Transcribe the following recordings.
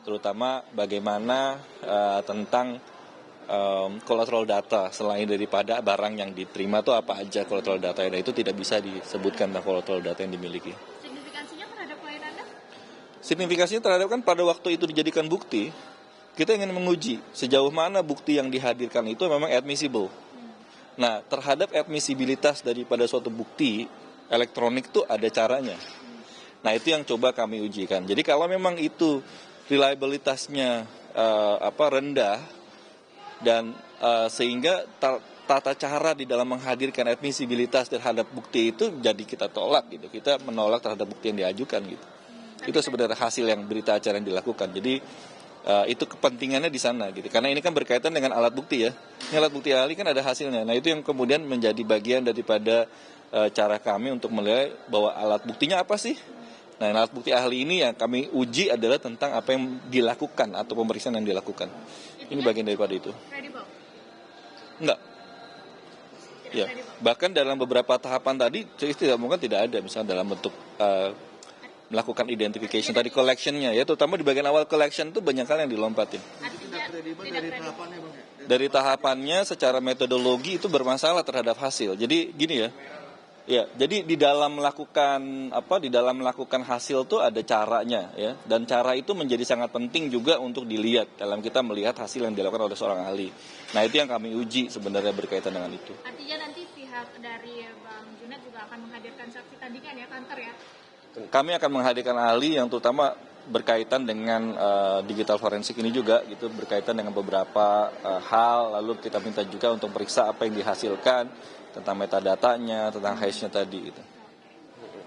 terutama bagaimana tentang collateral data selain daripada barang yang diterima itu apa aja collateral data, dan itu tidak bisa disebutkan tentang collateral data yang dimiliki. Signifikansinya terhadap klien Anda? Signifikasinya terhadap kan pada waktu itu dijadikan bukti, kita ingin menguji sejauh mana bukti yang dihadirkan itu memang admissible. Nah, terhadap admissibilitas daripada suatu bukti elektronik itu ada caranya. Nah, itu yang coba kami ujikan. Jadi kalau memang itu reliabilitasnya rendah dan sehingga tata cara di dalam menghadirkan admissibilitas terhadap bukti itu jadi kita tolak gitu. Kita menolak terhadap bukti yang diajukan gitu. Itu sebenarnya hasil yang berita acara yang dilakukan. Jadi itu kepentingannya di sana gitu. Karena ini kan berkaitan dengan alat bukti ya. Ini alat bukti ahli kan ada hasilnya. Nah, itu yang kemudian menjadi bagian daripada cara kami untuk melihat bahwa alat buktinya apa sih? Nah, alat bukti ahli ini yang kami uji adalah tentang apa yang dilakukan atau pemeriksaan yang dilakukan. Ini bagian daripada itu. Kredibel? Enggak. Ya, bahkan dalam beberapa tahapan tadi tidak mungkin tidak ada, misalnya dalam bentuk melakukan identification tadi collectionnya ya, terutama di bagian awal collection itu banyak hal yang dilompatin. Dari tahapannya secara metodologi itu bermasalah terhadap hasil. Jadi gini ya. Ya, jadi di dalam melakukan hasil tuh ada caranya ya, dan cara itu menjadi sangat penting juga untuk dilihat dalam kita melihat hasil yang dilakukan oleh seorang ahli. Nah, itu yang kami uji sebenarnya berkaitan dengan itu. Artinya nanti pihak dari Bang Junet juga akan menghadirkan saksi tandingan ya, kantor ya? Kami akan menghadirkan ahli yang terutama berkaitan dengan digital forensik ini juga gitu, berkaitan dengan beberapa hal, lalu kita minta juga untuk periksa apa yang dihasilkan tentang metadatanya, tentang hash-nya tadi gitu.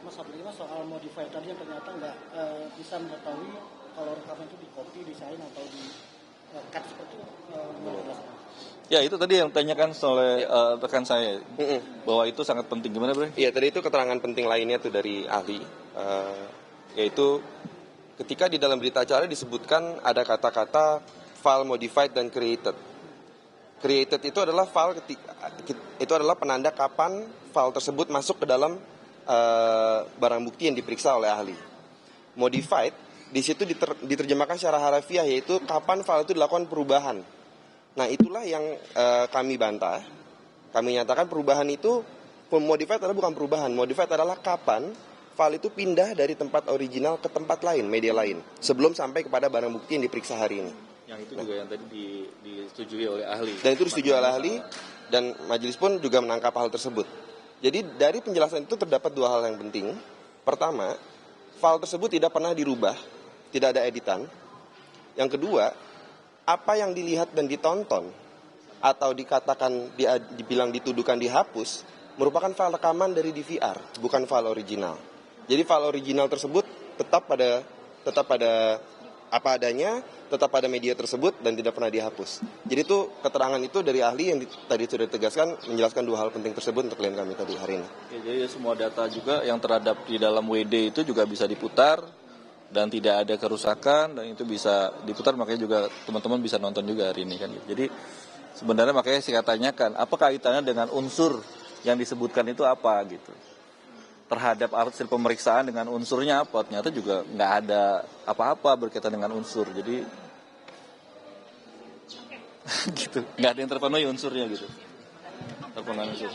Mas, apalagi soal modify tadi yang ternyata nggak bisa mengetahui kalau rekaman itu di copy, desain atau di cut seperti itu. Ya, itu tadi yang ditanyakan oleh rekan saya, bahwa itu sangat penting. Gimana, Bro? Iya, tadi itu keterangan penting lainnya tuh dari ahli, yaitu ketika di dalam berita acara disebutkan ada kata-kata file modified dan created. Created itu adalah file itu adalah penanda kapan file tersebut masuk ke dalam barang bukti yang diperiksa oleh ahli. Modified di situ diterjemahkan secara harafiah, yaitu kapan file itu dilakukan perubahan. Nah, itulah yang kami bantah. Kami nyatakan perubahan itu, modified adalah bukan perubahan. Modified adalah kapan file itu pindah dari tempat original ke tempat lain, media lain, sebelum sampai kepada barang bukti yang diperiksa hari ini. Yang itu juga yang tadi disetujui oleh ahli. Dan itu disetujui oleh ahli, dan majelis pun juga menangkap hal tersebut. Jadi dari penjelasan itu terdapat dua hal yang penting. Pertama, file tersebut tidak pernah dirubah, tidak ada editan. Yang kedua, apa yang dilihat dan ditonton atau dikatakan dibilang dituduhkan dihapus merupakan file rekaman dari DVR, bukan file original. Jadi file original tersebut tetap pada apa adanya, tetap pada media tersebut dan tidak pernah dihapus. Jadi itu keterangan itu dari ahli yang tadi sudah ditegaskan, menjelaskan dua hal penting tersebut untuk klien kami tadi hari ini. Ya, jadi semua data juga yang terhadap di dalam WD itu juga bisa diputar dan tidak ada kerusakan, dan itu bisa diputar, makanya juga teman-teman bisa nonton juga hari ini kan. Jadi sebenarnya makanya saya tanyakan apa kaitannya dengan unsur yang disebutkan itu apa gitu. Terhadap hasil pemeriksaan dengan unsurnya apa, ternyata juga nggak ada apa-apa berkaitan dengan unsur, jadi gitu, nggak ada yang terpenuhi unsurnya gitu, terpenuhi unsur.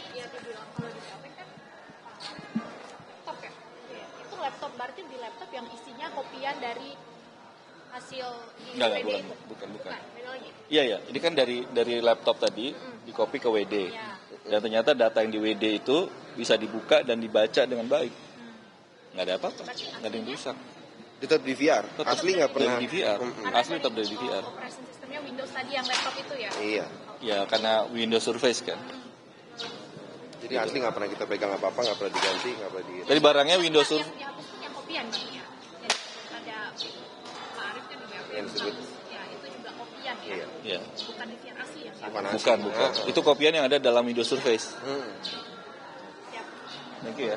Itu laptop, berarti di laptop yang isinya kopian dari hasil di Enggak, WD itu? bukan. Beda lagi? Iya, ini kan dari laptop tadi di copy ke WD. Ya. Dan ternyata data yang di WD itu bisa dibuka dan dibaca dengan baik. Nggak ada apa-apa, nggak ada yang rusak. Tetap DVR, asli nggak pernah. Dari DVR, asli tetap dari DVR. Operasi sistemnya Windows tadi yang laptop itu ya? Iya. Ya, karena Windows Surface kan. Jadi asli nggak pernah kita pegang apa-apa, nggak pernah diganti, nggak pernah di. Tadi barangnya Windows Yang Surface. dihapus itu yang kopian Bang ya? Jadi ada Pak Arief kan juga Yang disebut. ya, itu juga kopian ya? Iya. Ya, Bukan DVR asli ya? Bukan asli. bukan. Itu kopian yang ada dalam Windows Surface. Siap. Thank you ya.